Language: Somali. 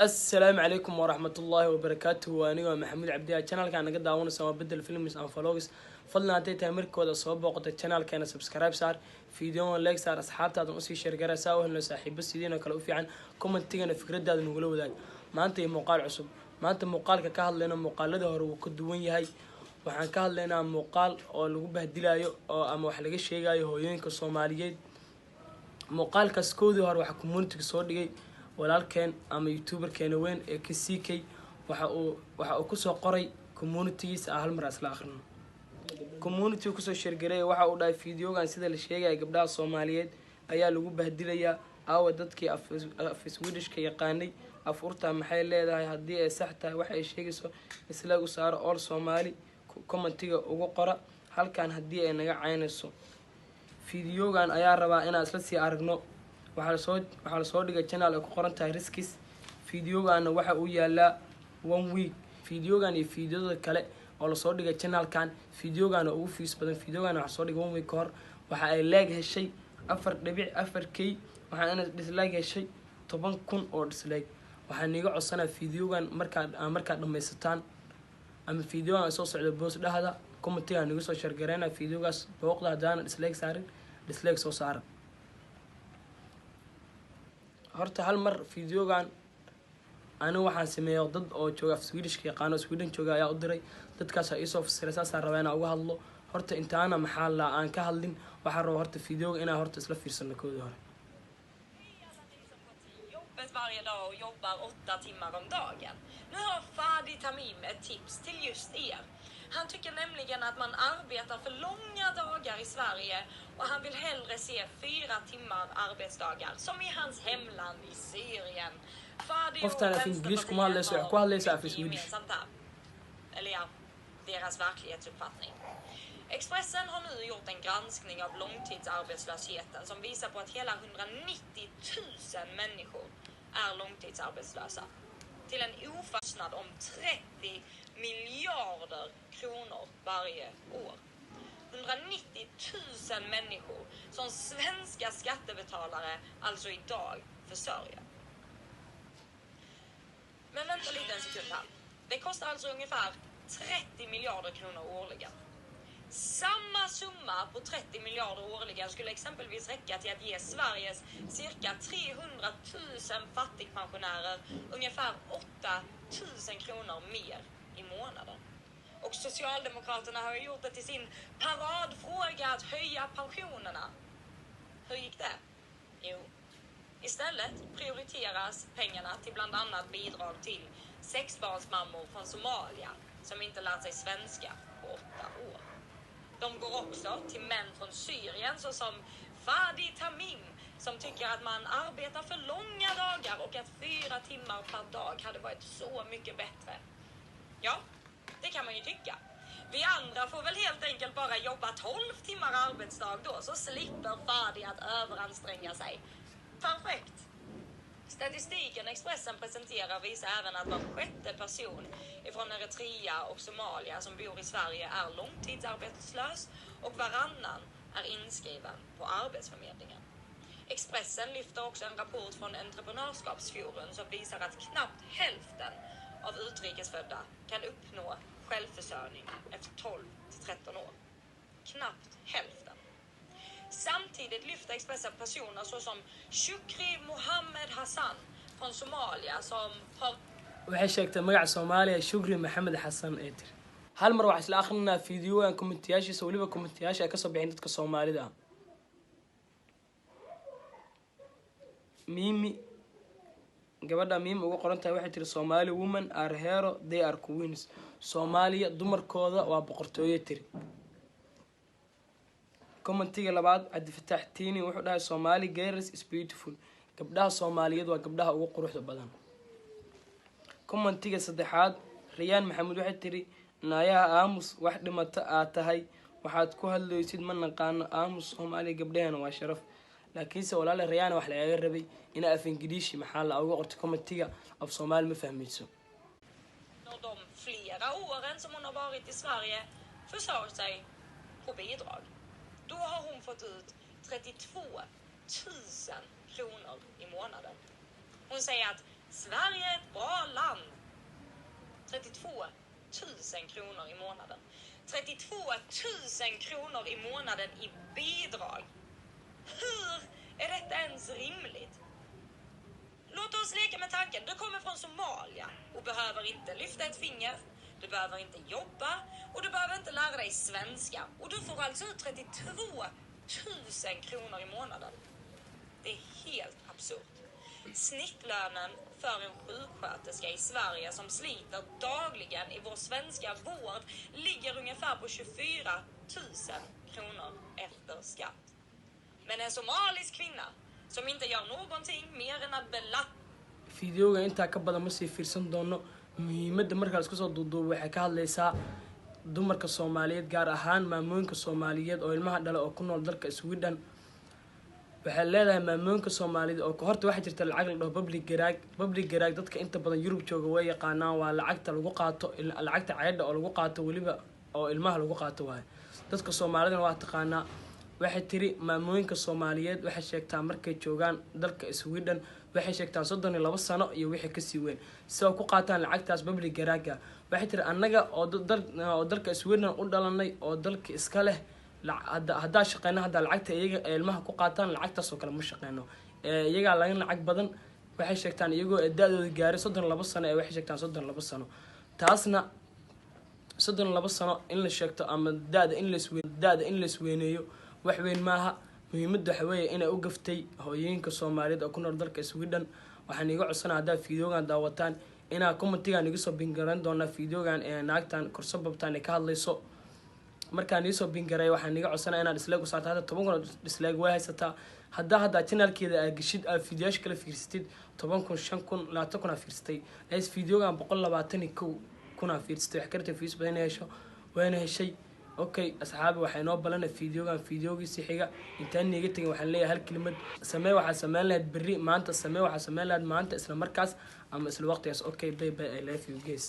السلام عليكم ورحمة الله وبركاته وأنا محمود عبدي channel كان نقد داون سوا بدل فيلمز أو فلوجز فضلنا هتي تامر كود صوب وقت channel كان سبسكرايب صار فيديو لايك صار أصحاب تعطون أسي شركة سوا هن صاحب بس يدينا كلو في عن كومنت تيجي فكرة ده نقوله ذاك ما أنت مقال عصب ما أنت مقال كهل لنا مقال ده هو كدوين هاي وحن كهل لنا مقال أو لو بهدلايو أو أما وحلقة شيء جاي هو ينك الصوماليين مقال كسكودي هو حكومتك الصودي walaalkeen ama youtuberkeena weyn ee KCK waxa uu ku soo qoray communitygiisa hal mar asla akhrino community ku soo shirgaray waxa uu dhahay fiidiyogan sida la sheegay gabdhaha Soomaaliyeed ayaa lagu bahdilayaa aawa dadkii af Swedish ka yaqaanay afurta maxay leedahay hadii ay sax tahay waxa ay sheegayso isla u saaro all Soomaali commentiga ugu qora halkan hadii ay naga caynayso fiidiyogan ayaa rabaa inaan isla sii aragno waxaa la soo dhigay channel ay ku qoran tahay riskis fiidiyogaana waxa uu yaalaa 1 week fiidiyogan iyo fiidiyada kale oo la soo dhigay channelkan fiidiyogaana ugu fiis badan fiidiyogaana waxa soo dhigay 1 week hor waxa ay like heshay 4.4k waxaana dislike heshay 10,000 oo dislike waxaan iga codsanaa fiidiyogan marka dhameysataan ama fiidiyogan soo socdo boos dhahada commentiga nigu soo share gareena fiidiyogaas booqda hadaan dislike saarin dislike soo saara horta hal mar fiidiyogan anigu waxaan sameeyay dad oo jooga Swedish ka yaqaan oo Sweden jooga ayaa u diray dadkaas ay soo fasiray saas rabaan uga hadlo horta intaana maxaa la aan ka hadlin waxa rabo horta fiidiyoga inaan horta isla fiirsano koodii hore jobbet varje dag och jobbar 8 timmar om dagen. Nu har Fadi Tamim ett tips till just er. Han tycker nämligen att man arbetar för långa dagar i Sverige och han vill hellre se 4 timmar arbetsdagar som i hans hemland i Syrien. Fadi och eller ja, deras verklighetsuppfattning. Expressen har nu gjort en granskning av långtidsarbetslösheten som visar på att hela 190 000 människor är långtidsarbetslösa. Till en ofastnad om 30 miljarder kronor varje år. 190 000 människor som svenska skattebetalare alltså idag försörjer. Men vänta lite en sekund här. Det kostar alltså ungefär 30 miljarder kronor årligen. Samma summa på 30 miljarder årligen skulle exempelvis räcka till att ge Sveriges cirka 300 000 fattigpensionärer ungefär 8 000 kronor mer i månaden. Och Socialdemokraterna har gjort det till sin paradfråga att höja pensionerna. Hur gick det? Jo, istället prioriteras pengarna till bland annat bidrag till sexbarnsmammor från Somalia som inte lärt sig svenska på 8 år. De går också till män från Syrien såsom Fadi Tamim som tycker att man arbetar för långa dagar och att 4 timmar per dag hade varit så mycket bättre. Ja, det kan man ju tycka. Vi andra får väl helt enkelt bara jobba 12 timmar arbetsdag då så slipper Fadi att överanstränga sig. Perfekt! Statistiken Expressen presenterar visar även att var sjätte person från Eritrea och Somalia som bor i Sverige är långtidsarbetslös och varannan är inskriven på Arbetsförmedlingen. Expressen lyfter också en rapport från Entreprenörskapsforum som visar att knappt hälften av utrikesfödda kan uppnå självförsörjning efter 12 till 13 år. Knappt hälften. Samtidigt lyfter Expressen personer såsom Shukri Mohammed Hassan från Somalia som har waxay sheegtay magaca Soomaaliya Shukri Mohammed Hassan ee tir hal mar waxa isla akhrinaa fiidiyogan commentiyaashiisa waliba commentiyaasha ka soo bixin dadka Soomaalida Mimi gabadha Mimi ugu qoran tahay waxay tir Somali women are hero they are queens Soomaaliya dumarkooda waa boqortooyo tir commentiga labaad Cabdi Fataax Tiini wuxuu dhahay Somali girls is beautiful gabdhaha Soomaaliyeed waa gabdhaha ugu quruxda badan commentiga saddexaad Riyaan Maxamed waxay tiri naayaha aamus wax dhimata aad tahay waxaad ku hadlaysid ma naqaan aamus Soomaali gabdhaheena waa sharaf laakiin se walaal Riyaan wax laga rabay in af Ingiriisi maxaa la ugu qorto commentiga af Soomaali ma fahmayso de flera åren som hon har varit i Sverige försörjer sig på bidrag. Då har hon fått ut 32 000 kronor i månaden. Hon säger att Sverige är ett bra land. 32 000 kronor i månaden. 32 000 kronor i månaden i bidrag. Hur är detta ens rimligt? Låt oss leka med tanken. Du kommer från Somalia och behöver inte lyfta ett finger. Du behöver inte jobba och du behöver inte lära dig svenska. Och du får alltså ut 32 000 kronor i månaden. Det är helt absurt. Snittlönen för en sjuksköterska i Sverige som sliter dagligen i vår svenska vård ligger ungefär på 24 000 kronor efter skatt. Men en somalisk kvinna som inte gör någonting mer än att fideoga intaa ka badan ma sii fiirsan doono. Muhiimadda marka la isku soo duuduubo waxay ka hadlaysaa dumarka Soomaaliyeed gaar ahaan maamooyinka Soomaaliyeed oo ilmaha dhala oo ku nool dalka Sweden. waxay leedahay maamooyinka Soomaaliyeed oo horta waxa jirta lacag la dhaho public garage dadka inta badan Yurub jooga way yaqaanaan waa lacagta lagu qaato lacagta cayda oo lagu qaato waliba oo ilmaha lagu qaato waay dadka Soomaaliyeed waa taqaanaa. waxay tiri maamooyinka Soomaaliyeed waxay sheegtaa markay joogaan dalka Sweden waxay sheegtaan 32 sano iyo wixii ka sii weyn si ay ku qaataan lacagtaas public garage. waxay tiri annaga oo dalka Sweden u dhalanay oo dalka iska leh hadda shaqeyna hadda lacagta iyaga ilmaha ku qaataan lacagtaas oo kale ma shaqeyno iyaga laga lacag badan. waxay sheegtaan iyagoo daadooda gaaray 32 sano ee waxay sheegtaan 32 sano taasna 32 sano in la sheegto ama daada in la isweyneeyo wax weyn maaha. muhiimadda waxa weeye inay u gaftay hooyooyinka Soomaaliyeed oo ku nool dalka Sweden. waxaan iga codsanaa hadda fiideogan daawataan inaa commentiga iga soo bingaran doona fiideogan ee naagtan korsababtan ay ka hadlayso. markaan iga soo bingaray waxaan iga codsanaa inaad dislike u saarto hadda 10,000 dislike way haysataa. hadda channelkeeda aad gashid aad fiidiyoyaasha kala fiirsatid 10,000 5,000 20,000 fiirsatay lees fiideogan 121,000 fiirsatay wax kartay fiis badan hesho wayna heshay. okay asxaabi waxay noo balana fiideogiisa xiga intaan niga tagin waxaan leeyahay hal kelimad samee waxa sameyn lahayd berri maanta samee waxa sameyn lahayd maanta isla markaas ama isla waqtigaas. okay bye bye I love you guys.